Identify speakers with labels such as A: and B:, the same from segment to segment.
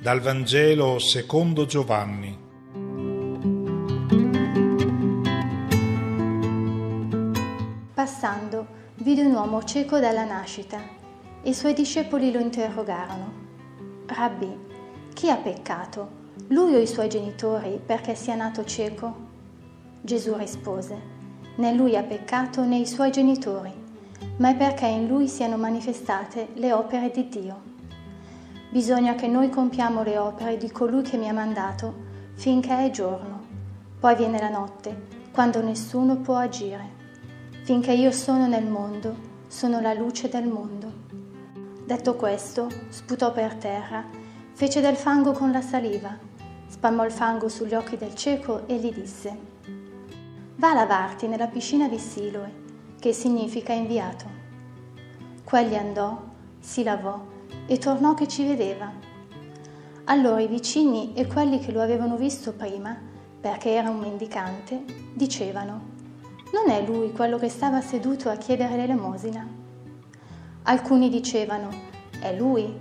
A: Dal Vangelo secondo Giovanni.
B: Passando, vide un uomo cieco dalla nascita, e i suoi discepoli lo interrogarono: Rabbì, chi ha peccato, lui o i suoi genitori, perché sia nato cieco? Gesù rispose: né lui ha peccato né i suoi genitori, ma è perché in lui siano manifestate le opere di Dio. Bisogna che noi compiamo le opere di colui che mi ha mandato finché è giorno, poi viene la notte, quando nessuno può agire. Finché io sono nel mondo, sono la luce del mondo. Detto questo, sputò per terra, fece del fango con la saliva, spalmò il fango sugli occhi del cieco e gli disse: va a lavarti nella piscina di Siloe, che significa inviato. Quegli andò, si lavò e tornò che ci vedeva. Allora i vicini e quelli che lo avevano visto prima, perché era un mendicante, dicevano: non è lui quello che stava seduto a chiedere l'elemosina? Alcuni dicevano: è lui.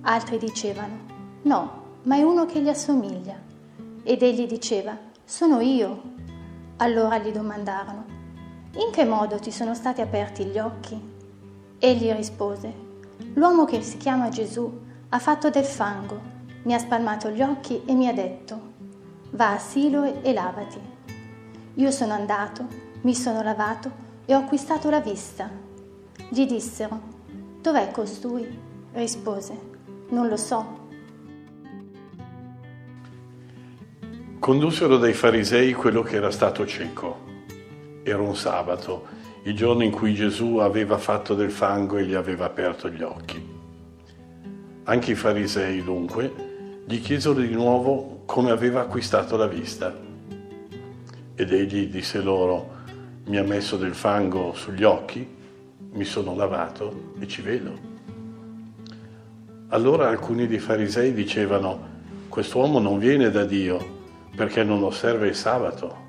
B: Altri dicevano: no, ma è uno che gli assomiglia. Ed egli diceva: sono io. Allora gli domandarono: in che modo ti sono stati aperti gli occhi? Egli rispose: l'uomo che si chiama Gesù ha fatto del fango, mi ha spalmato gli occhi e mi ha detto: va a Siloe e lavati. Io sono andato, mi sono lavato e ho acquistato la vista. Gli dissero: dov'è costui? Rispose: non lo so.
C: Condussero dai farisei quello che era stato cieco. Era un sabato, il giorno in cui Gesù aveva fatto del fango e gli aveva aperto gli occhi. Anche i farisei, dunque, gli chiesero di nuovo come aveva acquistato la vista. Ed egli disse loro: mi ha messo del fango sugli occhi, mi sono lavato e ci vedo. Allora alcuni dei farisei dicevano: quest'uomo non viene da Dio perché non osserva il sabato.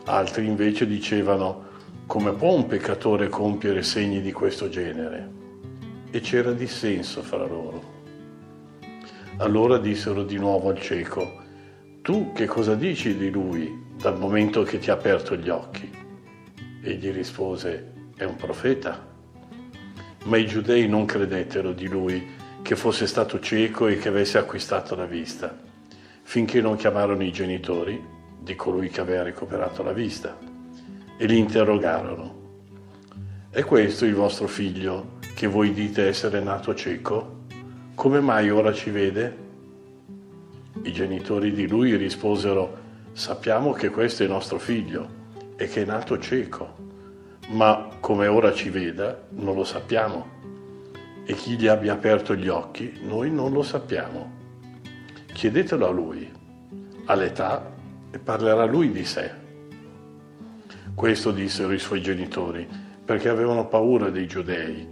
C: Altri invece dicevano: come può un peccatore compiere segni di questo genere? E c'era dissenso fra loro. Allora dissero di nuovo al cieco: tu che cosa dici di lui dal momento che ti ha aperto gli occhi? Egli rispose: è un profeta. Ma i giudei non credettero di lui che fosse stato cieco e che avesse acquistato la vista, finché non chiamarono i genitori di colui che aveva recuperato la vista e li interrogarono: è questo il vostro figlio che voi dite essere nato cieco? Come mai ora ci vede? I genitori di lui risposero: sappiamo che questo è nostro figlio e che è nato cieco, ma come ora ci veda non lo sappiamo, e chi gli abbia aperto gli occhi noi non lo sappiamo. Chiedetelo a lui, ha l'età e parlerà lui di sé. Questo dissero i suoi genitori perché avevano paura dei giudei.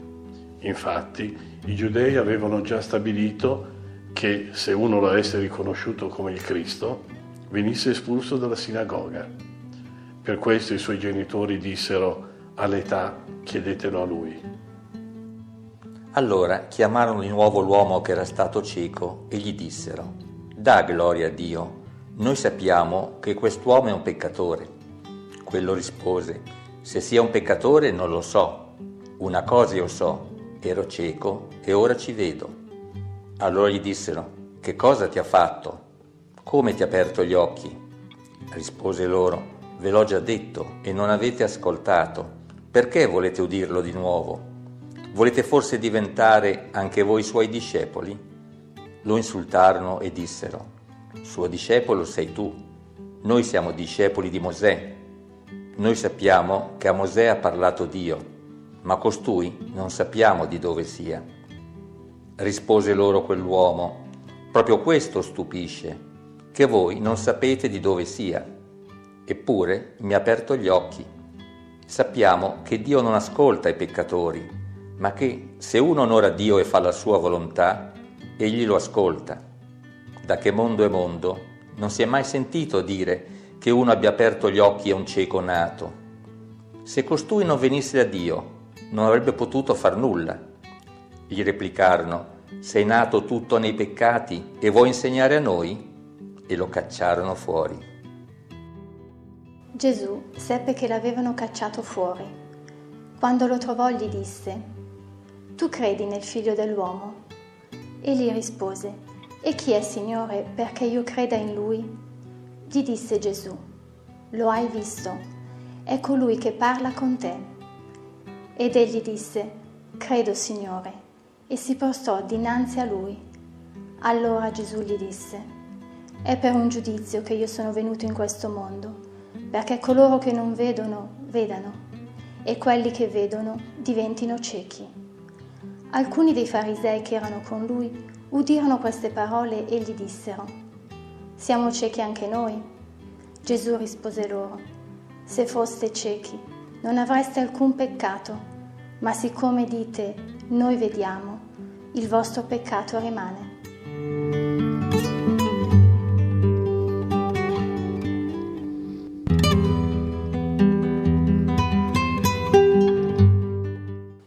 C: Infatti i giudei avevano già stabilito che se uno lo avesse riconosciuto come il Cristo venisse espulso dalla sinagoga. Per questo i suoi genitori dissero: all'età chiedetelo a lui.
D: Allora chiamarono di nuovo l'uomo che era stato cieco e gli dissero: dà gloria a Dio, noi sappiamo che quest'uomo è un peccatore. Quello rispose: se sia un peccatore non lo so, una cosa io so, ero cieco e ora ci vedo. Allora gli dissero: che cosa ti ha fatto? Come ti ha aperto gli occhi? Rispose loro: ve l'ho già detto e non avete ascoltato. Perché volete udirlo di nuovo? Volete forse diventare anche voi suoi discepoli? Lo insultarono e dissero: suo discepolo sei tu, noi siamo discepoli di Mosè. Noi sappiamo che a Mosè ha parlato Dio, ma costui non sappiamo di dove sia. Rispose loro quell'uomo: proprio questo stupisce, che voi non sapete di dove sia. Eppure mi ha aperto gli occhi. Sappiamo che Dio non ascolta i peccatori, ma che se uno onora Dio e fa la sua volontà, egli lo ascolta. Da che mondo è mondo, non si è mai sentito dire che uno abbia aperto gli occhi a un cieco nato. Se costui non venisse da Dio, non avrebbe potuto far nulla. Gli replicarono: sei nato tutto nei peccati e vuoi insegnare a noi? E lo cacciarono fuori.
B: Gesù seppe che l'avevano cacciato fuori. Quando lo trovò gli disse: Tu credi nel Figlio dell'uomo? Egli rispose: E chi è, Signore, perché io creda in Lui? Gli disse Gesù: Lo hai visto, è colui che parla con te. Ed egli disse: Credo, Signore, e si prostrò dinanzi a Lui. Allora Gesù gli disse: È per un giudizio che io sono venuto in questo mondo, perché coloro che non vedono vedano, e quelli che vedono diventino ciechi. Alcuni dei farisei che erano con lui udirono queste parole e gli dissero: Siamo ciechi anche noi? Gesù rispose loro: Se foste ciechi, non avreste alcun peccato, ma siccome dite noi vediamo, il vostro peccato rimane.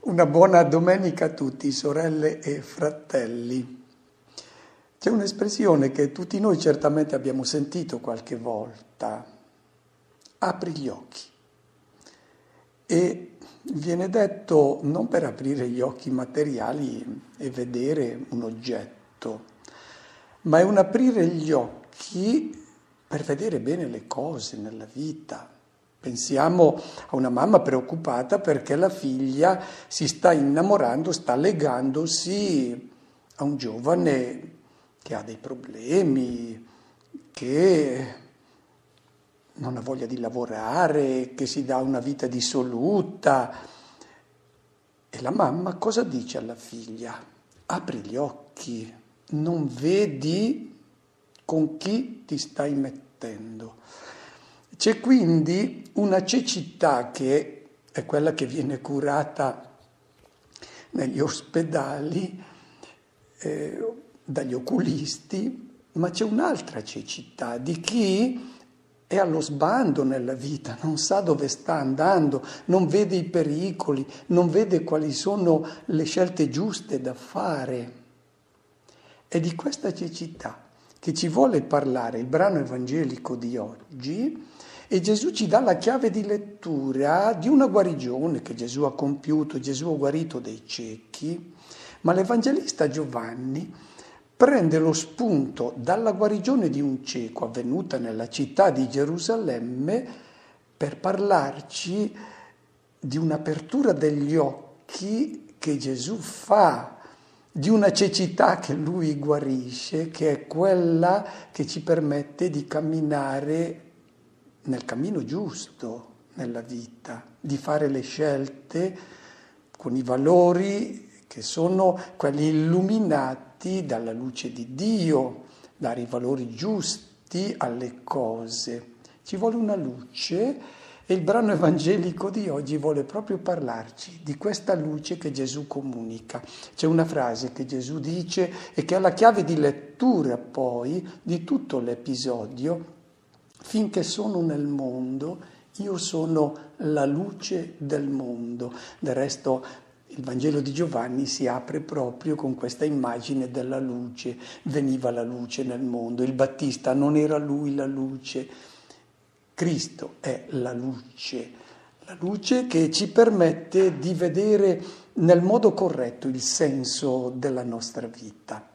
E: Una buona domenica a tutti, sorelle e fratelli. C'è un'espressione che tutti noi certamente abbiamo sentito qualche volta: apri gli occhi. E viene detto non per aprire gli occhi materiali e vedere un oggetto, ma è un aprire gli occhi per vedere bene le cose nella vita. Pensiamo a una mamma preoccupata perché la figlia si sta innamorando, sta legandosi a un giovane che ha dei problemi, che non ha voglia di lavorare, che si dà una vita dissoluta. E la mamma cosa dice alla figlia? Apri gli occhi, non vedi con chi ti stai mettendo. C'è quindi una cecità che è quella che viene curata negli ospedali dagli oculisti, ma c'è un'altra cecità di chi è allo sbando nella vita, non sa dove sta andando, non vede i pericoli, non vede quali sono le scelte giuste da fare. È di questa cecità che ci vuole parlare il brano evangelico di oggi, e Gesù ci dà la chiave di lettura di una guarigione che Gesù ha compiuto. Gesù ha guarito dei ciechi, ma l'Evangelista Giovanni prende lo spunto dalla guarigione di un cieco avvenuta nella città di Gerusalemme per parlarci di un'apertura degli occhi che Gesù fa, di una cecità che lui guarisce, che è quella che ci permette di camminare nel cammino giusto nella vita, di fare le scelte con i valori che sono quelli illuminati dalla luce di Dio, dare i valori giusti alle cose. Ci vuole una luce e il brano evangelico di oggi vuole proprio parlarci di questa luce che Gesù comunica. C'è una frase che Gesù dice e che è la chiave di lettura poi di tutto l'episodio: finché sono nel mondo, io sono la luce del mondo. Del resto il Vangelo di Giovanni si apre proprio con questa immagine della luce. Veniva la luce nel mondo, il Battista non era lui la luce, Cristo è la luce che ci permette di vedere nel modo corretto il senso della nostra vita.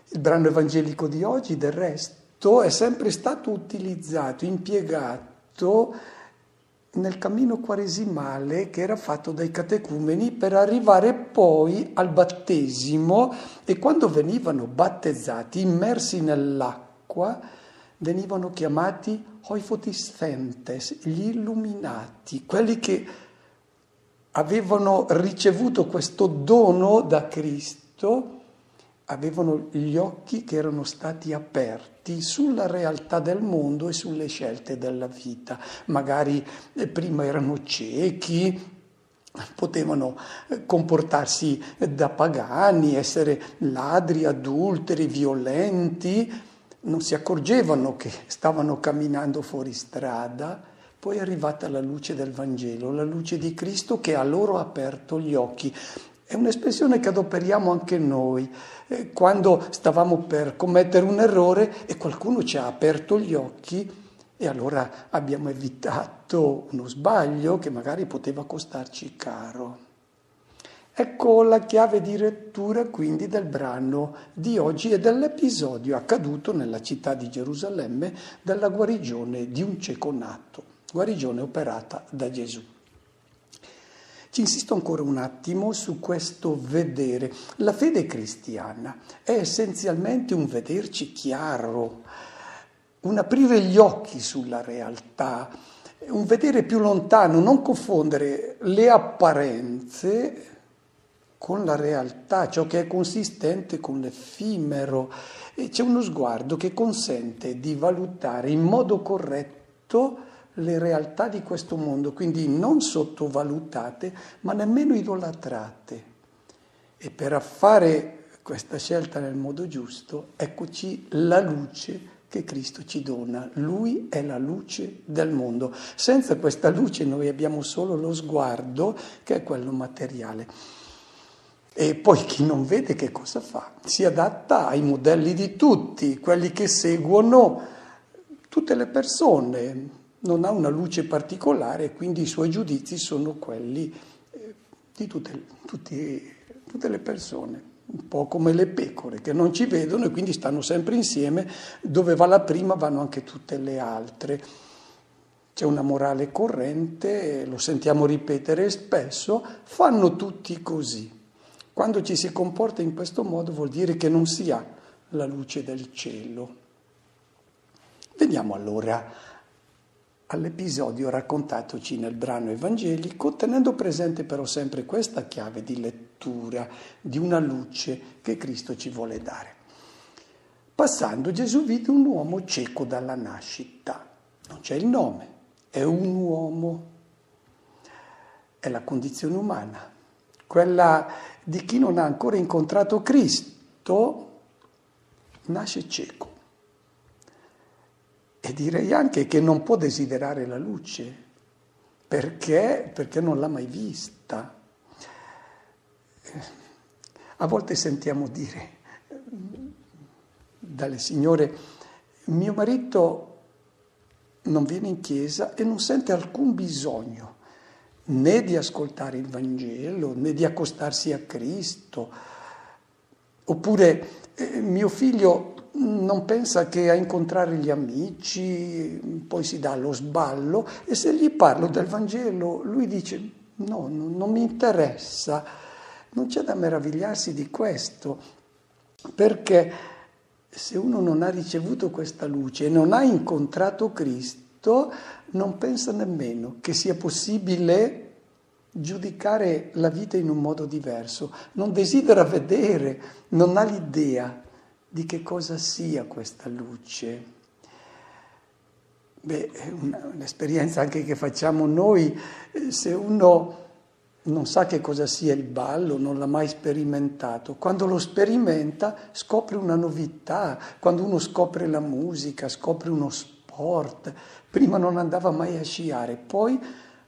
E: Il brano evangelico di oggi, del resto, è sempre stato utilizzato, impiegato nel cammino quaresimale che era fatto dai catecumeni per arrivare poi al battesimo, e quando venivano battezzati, immersi nell'acqua, venivano chiamati oifotisthentes, gli illuminati, quelli che avevano ricevuto questo dono da Cristo, avevano gli occhi che erano stati aperti sulla realtà del mondo e sulle scelte della vita. Magari prima erano ciechi, potevano comportarsi da pagani, essere ladri, adulteri, violenti, non si accorgevano che stavano camminando fuori strada. Poi è arrivata la luce del Vangelo, la luce di Cristo che a loro ha aperto gli occhi. È un'espressione che adoperiamo anche noi, quando stavamo per commettere un errore e qualcuno ci ha aperto gli occhi e allora abbiamo evitato uno sbaglio che magari poteva costarci caro. Ecco la chiave di lettura quindi del brano di oggi e dell'episodio accaduto nella città di Gerusalemme della guarigione di un cieco nato, guarigione operata da Gesù. Ci insisto ancora un attimo su questo vedere. La fede cristiana è essenzialmente un vederci chiaro, un aprire gli occhi sulla realtà, un vedere più lontano, non confondere le apparenze con la realtà, ciò che è consistente con l'effimero. E c'è uno sguardo che consente di valutare in modo corretto le realtà di questo mondo, quindi non sottovalutate, ma nemmeno idolatrate. E per fare questa scelta nel modo giusto, eccoci la luce che Cristo ci dona. Lui è la luce del mondo. Senza questa luce noi abbiamo solo lo sguardo, che è quello materiale. E poi chi non vede che cosa fa? Si adatta ai modelli di tutti, quelli che seguono tutte le persone. Non ha una luce particolare e quindi i suoi giudizi sono quelli di tutte le persone, un po' come le pecore che non ci vedono e quindi stanno sempre insieme, dove va la prima vanno anche tutte le altre. C'è una morale corrente, lo sentiamo ripetere spesso, fanno tutti così. Quando ci si comporta in questo modo vuol dire che non si ha la luce del cielo. Veniamo allora all'episodio raccontatoci nel brano evangelico, tenendo presente però sempre questa chiave di lettura di una luce che Cristo ci vuole dare. Passando, Gesù vide un uomo cieco dalla nascita. Non c'è il nome, è un uomo. È la condizione umana, quella di chi non ha ancora incontrato Cristo, nasce cieco. E direi anche che non può desiderare la luce, perché non l'ha mai vista. A volte sentiamo dire dalle signore: mio marito non viene in chiesa e non sente alcun bisogno né di ascoltare il Vangelo, né di accostarsi a Cristo. Oppure mio figlio non pensa che a incontrare gli amici, poi si dà allo sballo e se gli parlo del Vangelo lui dice no, non mi interessa. Non c'è da meravigliarsi di questo, perché se uno non ha ricevuto questa luce e non ha incontrato Cristo, non pensa nemmeno che sia possibile giudicare la vita in un modo diverso, non desidera vedere, non ha l'idea di che cosa sia questa luce. È un'esperienza anche che facciamo noi. Se uno non sa che cosa sia il ballo, non l'ha mai sperimentato, quando lo sperimenta scopre una novità, quando uno scopre la musica, scopre uno sport, prima non andava mai a sciare, poi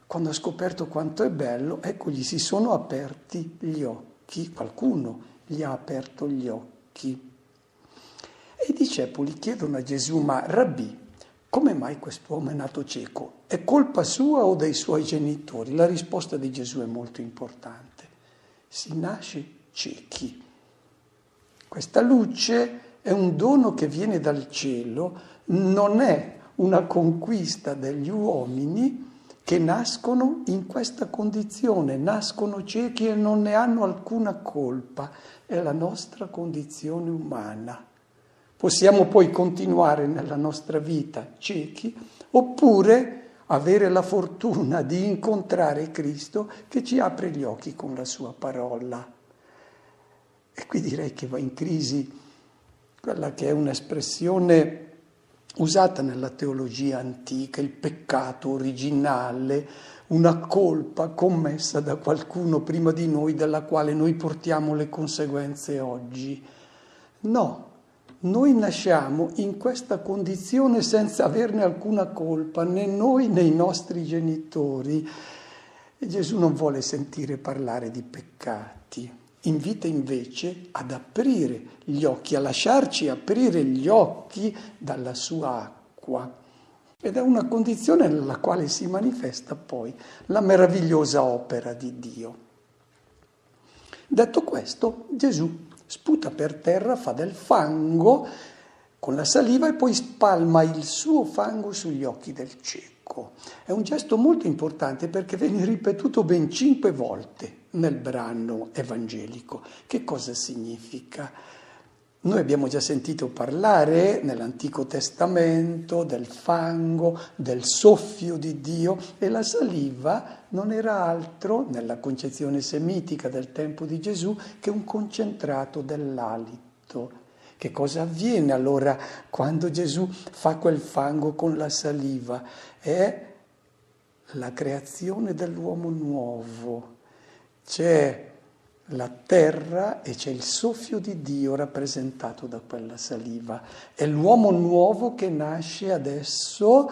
E: quando ha scoperto quanto è bello, ecco, gli si sono aperti gli occhi, qualcuno gli ha aperto gli occhi. E i discepoli chiedono a Gesù: ma Rabbì, come mai quest'uomo è nato cieco? È colpa sua o dei suoi genitori? La risposta di Gesù è molto importante. Si nasce ciechi. Questa luce è un dono che viene dal cielo, non è una conquista degli uomini che nascono in questa condizione, nascono ciechi e non ne hanno alcuna colpa. È la nostra condizione umana. Possiamo poi continuare nella nostra vita ciechi, oppure avere la fortuna di incontrare Cristo che ci apre gli occhi con la sua parola. E qui direi che va in crisi quella che è un'espressione usata nella teologia antica, il peccato originale, una colpa commessa da qualcuno prima di noi, della quale noi portiamo le conseguenze oggi. No. Noi nasciamo in questa condizione senza averne alcuna colpa, né noi né i nostri genitori. E Gesù non vuole sentire parlare di peccati, invita invece ad aprire gli occhi, a lasciarci aprire gli occhi dalla sua acqua. Ed è una condizione nella quale si manifesta poi la meravigliosa opera di Dio. Detto questo, Gesù sputa per terra, fa del fango con la saliva e poi spalma il suo fango sugli occhi del cieco. È un gesto molto importante perché viene ripetuto ben 5 volte nel brano evangelico. Che cosa significa? Noi abbiamo già sentito parlare nell'Antico Testamento del fango, del soffio di Dio, e la saliva non era altro, nella concezione semitica del tempo di Gesù, che un concentrato dell'alito. Che cosa avviene allora quando Gesù fa quel fango con la saliva? È la creazione dell'uomo nuovo. C'è la terra e c'è il soffio di Dio rappresentato da quella saliva. È l'uomo nuovo che nasce adesso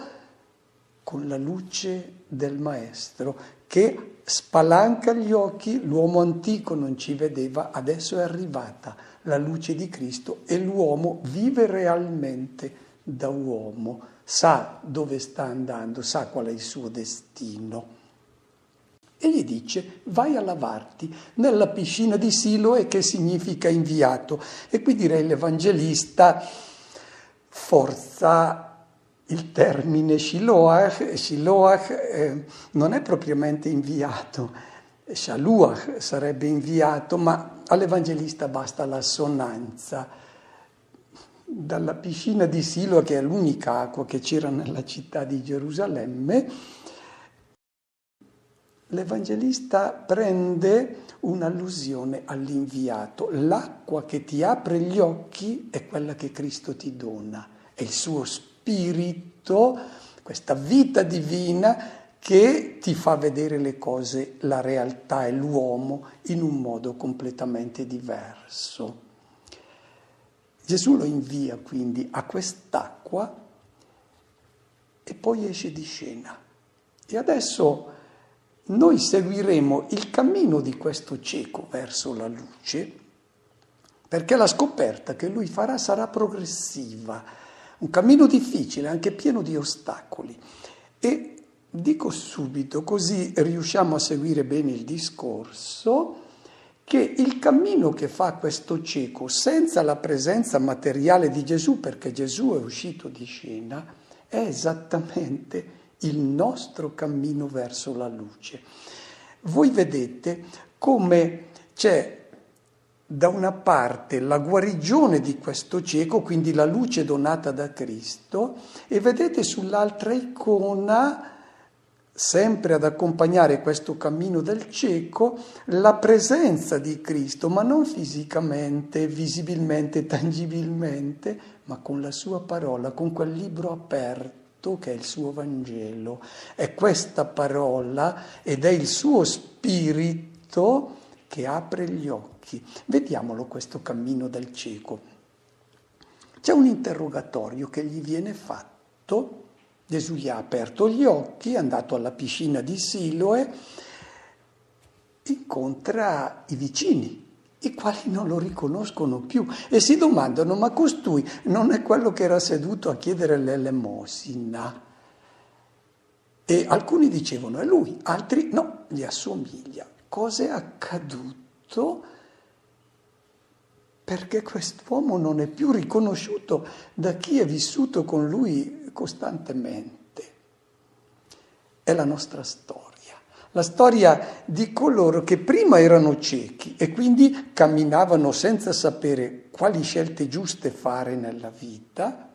E: con la luce del Maestro, che spalanca gli occhi. L'uomo antico non ci vedeva, adesso è arrivata la luce di Cristo e l'uomo vive realmente da uomo, sa dove sta andando, sa qual è il suo destino. E gli dice: vai a lavarti nella piscina di Siloe, che significa inviato. E qui direi l'Evangelista forza il termine Shiloach. Shiloach non è propriamente inviato, Shaluach sarebbe inviato, ma all'Evangelista basta l'assonanza. Dalla piscina di Siloe, che è l'unica acqua che c'era nella città di Gerusalemme, l'Evangelista prende un'allusione all'inviato. L'acqua che ti apre gli occhi è quella che Cristo ti dona, è il suo spirito, questa vita divina che ti fa vedere le cose, la realtà e l'uomo in un modo completamente diverso. Gesù lo invia quindi a quest'acqua e poi esce di scena. E adesso noi seguiremo il cammino di questo cieco verso la luce, perché la scoperta che lui farà sarà progressiva, un cammino difficile, anche pieno di ostacoli. E dico subito, così riusciamo a seguire bene il discorso, che il cammino che fa questo cieco senza la presenza materiale di Gesù, perché Gesù è uscito di scena, è esattamente il nostro cammino verso la luce. Voi vedete come c'è da una parte la guarigione di questo cieco, quindi la luce donata da Cristo, e vedete sull'altra icona, sempre ad accompagnare questo cammino del cieco, la presenza di Cristo, ma non fisicamente, visibilmente, tangibilmente, ma con la sua parola, con quel libro aperto che è il suo Vangelo. È questa parola ed è il suo spirito che apre gli occhi. Vediamolo questo cammino del cieco. C'è un interrogatorio che gli viene fatto. Gesù gli ha aperto gli occhi, è andato alla piscina di Siloe, incontra i vicini, i quali non lo riconoscono più e si domandano: ma costui non è quello che era seduto a chiedere l'elemosina? E alcuni dicevano è lui, altri no, gli assomiglia. Cosa è accaduto? Perché quest'uomo non è più riconosciuto da chi è vissuto con lui costantemente. È la nostra storia, la storia di coloro che prima erano ciechi e quindi camminavano senza sapere quali scelte giuste fare nella vita.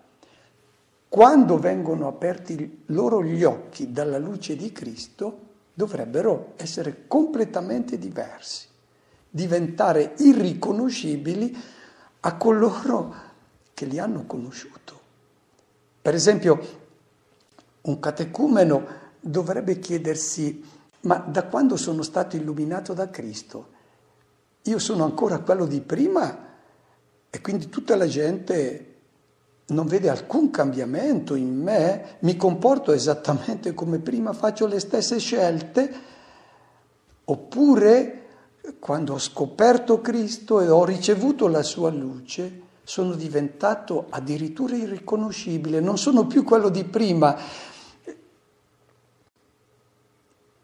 E: Quando vengono aperti loro gli occhi dalla luce di Cristo, dovrebbero essere completamente diversi, diventare irriconoscibili a coloro che li hanno conosciuto. Per esempio, un catecumeno dovrebbe chiedersi: ma da quando sono stato illuminato da Cristo? Io sono ancora quello di prima e quindi tutta la gente non vede alcun cambiamento in me, mi comporto esattamente come prima, faccio le stesse scelte, Oppure, quando ho scoperto Cristo e ho ricevuto la sua luce, sono diventato addirittura irriconoscibile, non sono più quello di prima.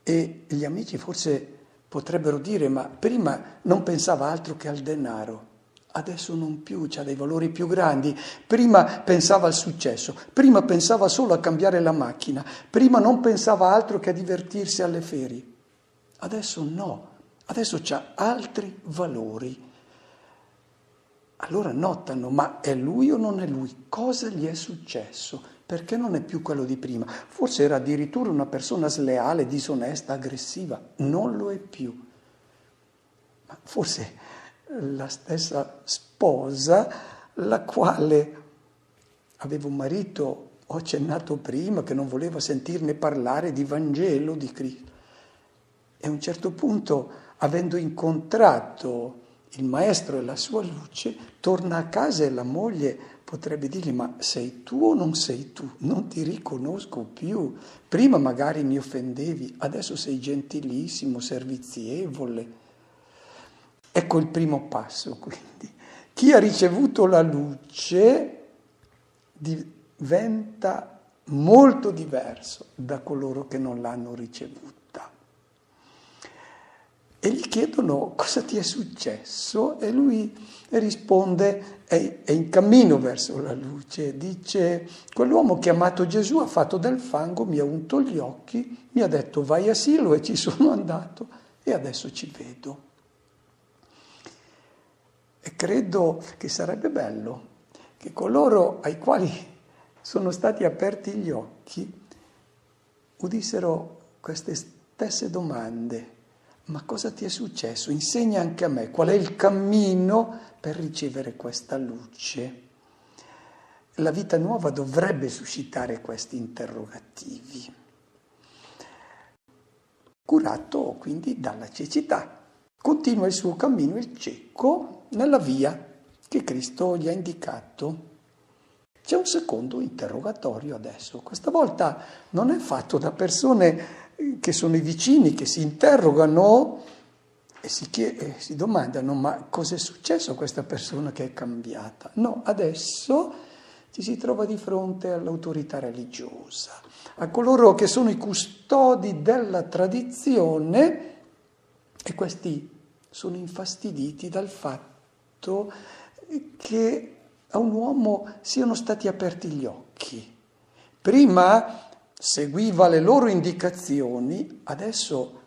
E: E gli amici forse potrebbero dire, ma prima non pensava altro che al denaro, adesso non più, c'ha dei valori più grandi. Prima pensava al successo, prima pensava solo a cambiare la macchina, prima non pensava altro che a divertirsi alle ferie. Adesso no, adesso c'ha altri valori. Allora notano, ma è lui o non è lui? Cosa gli è successo? Perché non è più quello di prima? Forse era addirittura una persona sleale, disonesta, aggressiva. Non lo è più. Ma forse la stessa sposa, la quale aveva un marito, ho accennato prima, che non voleva sentirne parlare di Vangelo, di Cristo. E a un certo punto, avendo incontrato il maestro e la sua luce, torna a casa e la moglie potrebbe dirgli, ma sei tu o non sei tu? Non ti riconosco più. Prima magari mi offendevi, adesso sei gentilissimo, servizievole. Ecco il primo passo, quindi. Chi ha ricevuto la luce diventa molto diverso da coloro che non l'hanno ricevuta. E gli chiedono cosa ti è successo e lui risponde, è in cammino verso la luce, dice, quell'uomo chiamato Gesù ha fatto del fango, mi ha unto gli occhi, mi ha detto vai a Silo e ci sono andato e adesso ci vedo. E credo che sarebbe bello che coloro ai quali sono stati aperti gli occhi udissero queste stesse domande. Ma cosa ti è successo? Insegna anche a me qual è il cammino per ricevere questa luce. La vita nuova dovrebbe suscitare questi interrogativi. Curato quindi dalla cecità. Continua il suo cammino il cieco nella via che Cristo gli ha indicato. C'è un secondo interrogatorio adesso. Questa volta non è fatto da persone che sono i vicini, che si interrogano e si domandano ma cosa è successo a questa persona che è cambiata? No, adesso ci si trova di fronte all'autorità religiosa, a coloro che sono i custodi della tradizione e questi sono infastiditi dal fatto che a un uomo siano stati aperti gli occhi. Prima seguiva le loro indicazioni, adesso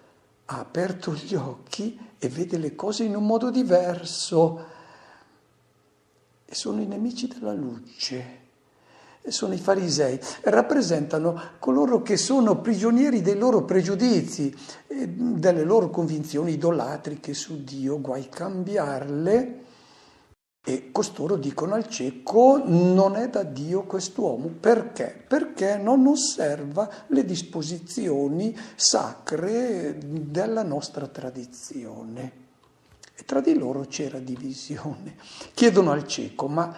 E: ha aperto gli occhi e vede le cose in un modo diverso. E sono i nemici della luce, e sono i farisei. Rappresentano coloro che sono prigionieri dei loro pregiudizi, delle loro convinzioni idolatriche su Dio, guai cambiarle. E costoro dicono al cieco, non è da Dio quest'uomo. Perché? Perché non osserva le disposizioni sacre della nostra tradizione. E tra di loro c'era divisione. Chiedono al cieco, ma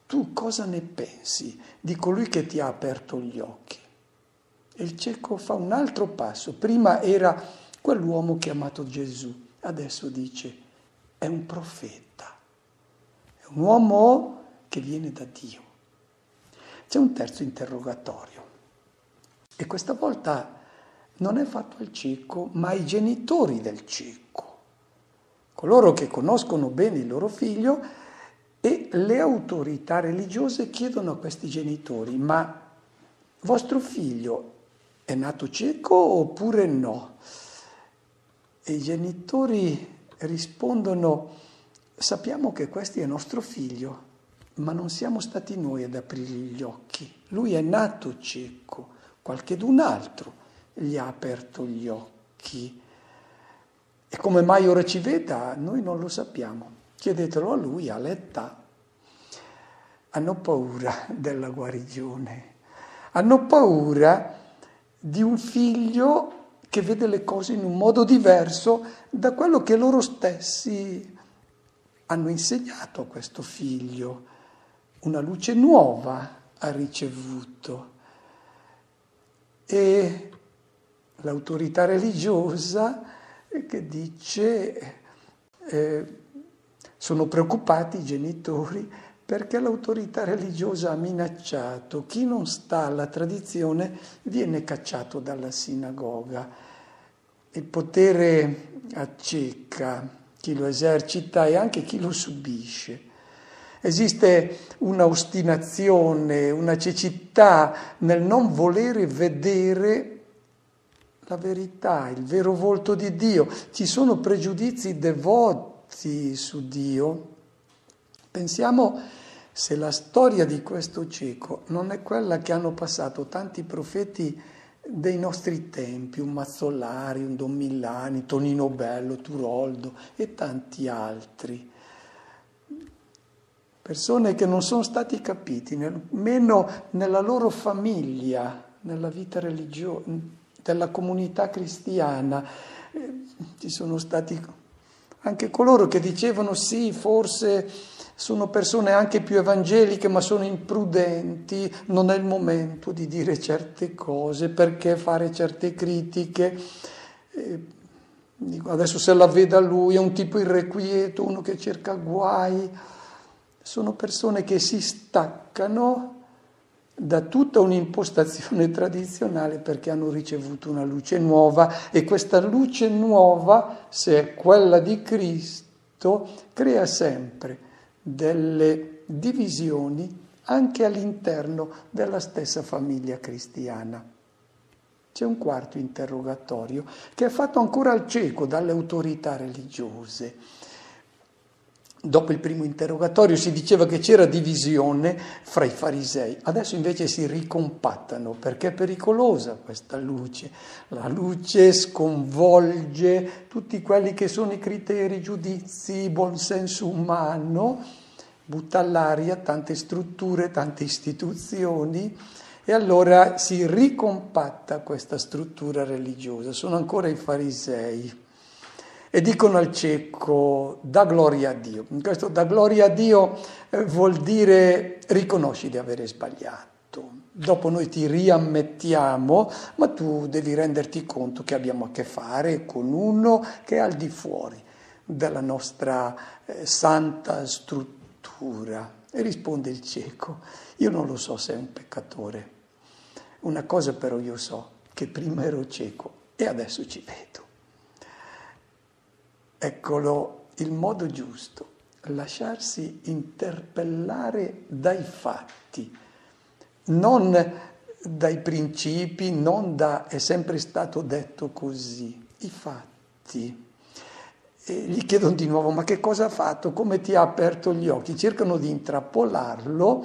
E: tu cosa ne pensi di colui che ti ha aperto gli occhi? E il cieco fa un altro passo. Prima era quell'uomo chiamato Gesù, adesso dice, è un profeta. Un uomo che viene da Dio. C'è un terzo interrogatorio e questa volta non è fatto al cieco, ma ai genitori del cieco, coloro che conoscono bene il loro figlio, e le autorità religiose chiedono a questi genitori, ma vostro figlio è nato cieco oppure no? E i genitori rispondono, sappiamo che questo è nostro figlio, ma non siamo stati noi ad aprirgli gli occhi. Lui è nato cieco, qualchedun altro gli ha aperto gli occhi. E come mai ora ci veda? Noi non lo sappiamo. Chiedetelo a lui, all'età. Hanno paura della guarigione. Hanno paura di un figlio che vede le cose in un modo diverso da quello che loro stessi hanno insegnato a questo figlio. Una luce nuova ha ricevuto e l'autorità religiosa e che dice, sono preoccupati i genitori perché l'autorità religiosa ha minacciato chi non sta alla tradizione viene cacciato dalla sinagoga. Il potere acceca chi lo esercita e anche chi lo subisce. Esiste un'ostinazione, una cecità nel non volere vedere la verità, il vero volto di Dio. Ci sono pregiudizi devoti su Dio. Pensiamo se la storia di questo cieco non è quella che hanno passato tanti profeti dei nostri tempi, un Mazzolari, un Don Millani, Tonino Bello, Turoldo e tanti altri. Persone che non sono stati capiti, nemmeno nella loro famiglia, nella vita religiosa, della comunità cristiana. Ci sono stati anche coloro che dicevano sì, forse sono persone anche più evangeliche, ma sono imprudenti, non è il momento di dire certe cose, perché fare certe critiche. Adesso se la veda lui, è un tipo irrequieto, uno che cerca guai. Sono persone che si staccano da tutta un'impostazione tradizionale perché hanno ricevuto una luce nuova, e questa luce nuova, se è quella di Cristo, crea sempre delle divisioni anche all'interno della stessa famiglia cristiana. C'è un quarto interrogatorio che è fatto ancora al cieco dalle autorità religiose. Dopo il primo interrogatorio si diceva che c'era divisione fra i farisei, adesso invece si ricompattano perché è pericolosa questa luce. La luce sconvolge tutti quelli che sono i criteri, i giudizi, buon senso umano, butta all'aria tante strutture, tante istituzioni, e allora si ricompatta questa struttura religiosa. Sono ancora i farisei. E dicono al cieco, dà gloria a Dio. Questo dà gloria a Dio vuol dire riconosci di avere sbagliato. Dopo noi ti riammettiamo, ma tu devi renderti conto che abbiamo a che fare con uno che è al di fuori della nostra santa struttura. E risponde il cieco, io non lo so se è un peccatore. Una cosa però io so, che prima ero cieco e adesso ci vedo. Eccolo il modo giusto, lasciarsi interpellare dai fatti, non dai principi, non da è sempre stato detto così, i fatti. E gli chiedono di nuovo, ma che cosa ha fatto? Come ti ha aperto gli occhi? Cercano di intrappolarlo,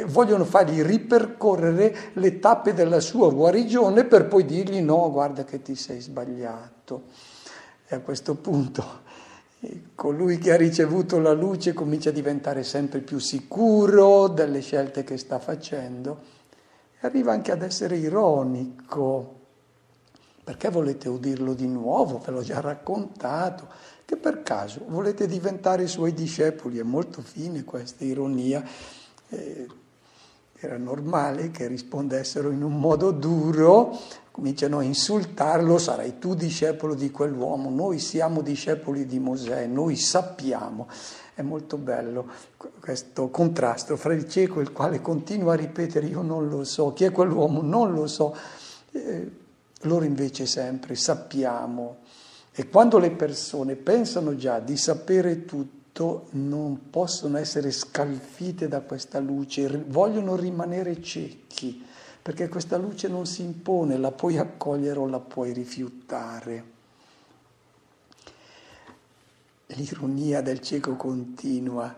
E: vogliono fargli ripercorrere le tappe della sua guarigione per poi dirgli no, guarda che ti sei sbagliato. E a questo punto colui che ha ricevuto la luce comincia a diventare sempre più sicuro delle scelte che sta facendo e arriva anche ad essere ironico. Perché volete udirlo di nuovo? Ve l'ho già raccontato. Che per caso volete diventare i suoi discepoli? È molto fine questa ironia. Era normale che rispondessero in un modo duro, cominciano a insultarlo, sarai tu discepolo di quell'uomo, noi siamo discepoli di Mosè, noi sappiamo. È molto bello questo contrasto fra il cieco, il quale continua a ripetere io non lo so, chi è quell'uomo non lo so, loro invece sempre sappiamo. E quando le persone pensano già di sapere tutto, non possono essere scalfite da questa luce, vogliono rimanere ciechi, perché questa luce non si impone, la puoi accogliere o la puoi rifiutare. L'ironia del cieco continua.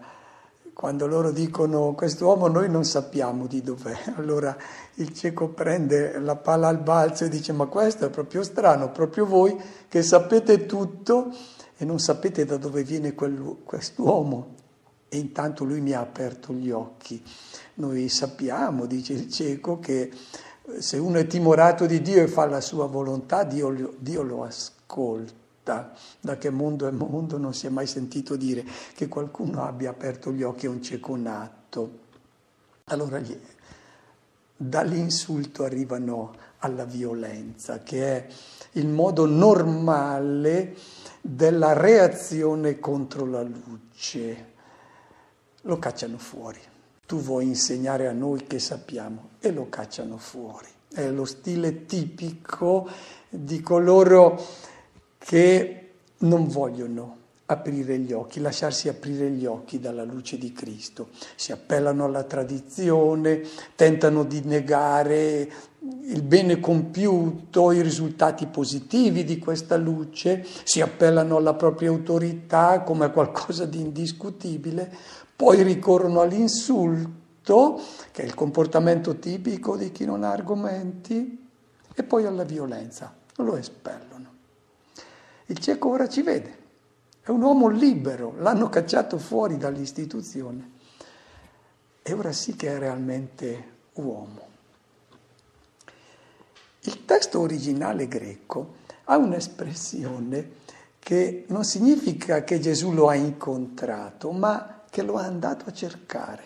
E: Quando loro dicono quest'uomo noi non sappiamo di dov'è, allora il cieco prende la palla al balzo e dice ma questo è proprio strano, proprio voi che sapete tutto e non sapete da dove viene quest'uomo. E intanto lui mi ha aperto gli occhi. Noi sappiamo, dice il cieco, che se uno è timorato di Dio e fa la sua volontà, Dio lo ascolta. Da che mondo è mondo non si è mai sentito dire che qualcuno abbia aperto gli occhi a un cieco nato. Allora dall'insulto arrivano alla violenza, che è il modo normale della reazione contro la luce. Lo cacciano fuori. Tu vuoi insegnare a noi che sappiamo, e lo cacciano fuori. È lo stile tipico di coloro che non vogliono aprire gli occhi, lasciarsi aprire gli occhi dalla luce di Cristo. Si appellano alla tradizione, tentano di negare il bene compiuto, i risultati positivi di questa luce, si appellano alla propria autorità come a qualcosa di indiscutibile, poi ricorrono all'insulto, che è il comportamento tipico di chi non ha argomenti, e poi alla violenza, lo espellono. Il cieco ora ci vede. È un uomo libero, l'hanno cacciato fuori dall'istituzione e ora sì che è realmente uomo. Il testo originale greco ha un'espressione che non significa che Gesù lo ha incontrato, ma che lo ha andato a cercare.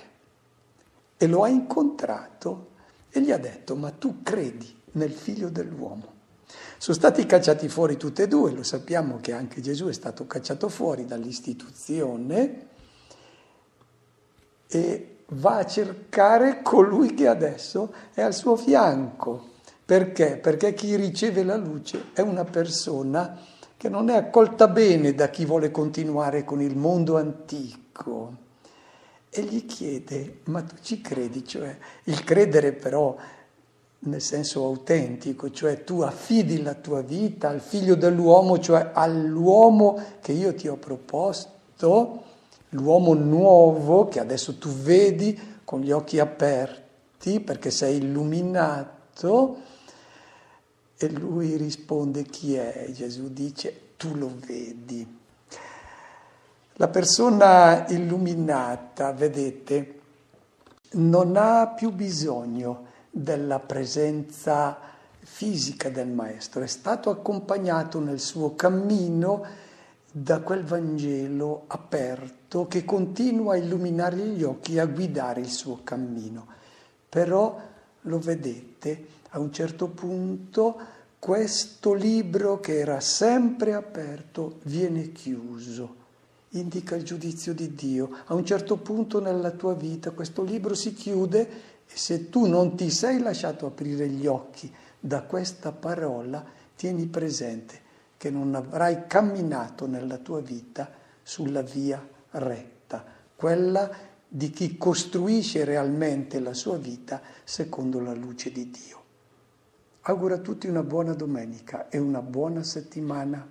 E: E lo ha incontrato e gli ha detto: ma tu credi nel Figlio dell'uomo? Sono stati cacciati fuori tutti e due, lo sappiamo che anche Gesù è stato cacciato fuori dall'istituzione e va a cercare colui che adesso è al suo fianco. Perché? Perché chi riceve la luce è una persona che non è accolta bene da chi vuole continuare con il mondo antico. E gli chiede: ma tu ci credi? Cioè, il credere però nel senso autentico, cioè tu affidi la tua vita al Figlio dell'uomo, cioè all'uomo che io ti ho proposto, l'uomo nuovo che adesso tu vedi con gli occhi aperti perché sei illuminato. E lui risponde: chi è? Gesù dice: tu lo vedi. La persona illuminata, vedete, non ha più bisogno della presenza fisica del Maestro, è stato accompagnato nel suo cammino da quel Vangelo aperto che continua a illuminare gli occhi e a guidare il suo cammino. Però, lo vedete, a un certo punto questo libro che era sempre aperto viene chiuso, indica il giudizio di Dio. A un certo punto nella tua vita questo libro si chiude e se tu non ti sei lasciato aprire gli occhi da questa parola, tieni presente che non avrai camminato nella tua vita sulla via retta, quella di chi costruisce realmente la sua vita secondo la luce di Dio. Auguro a tutti una buona domenica e una buona settimana.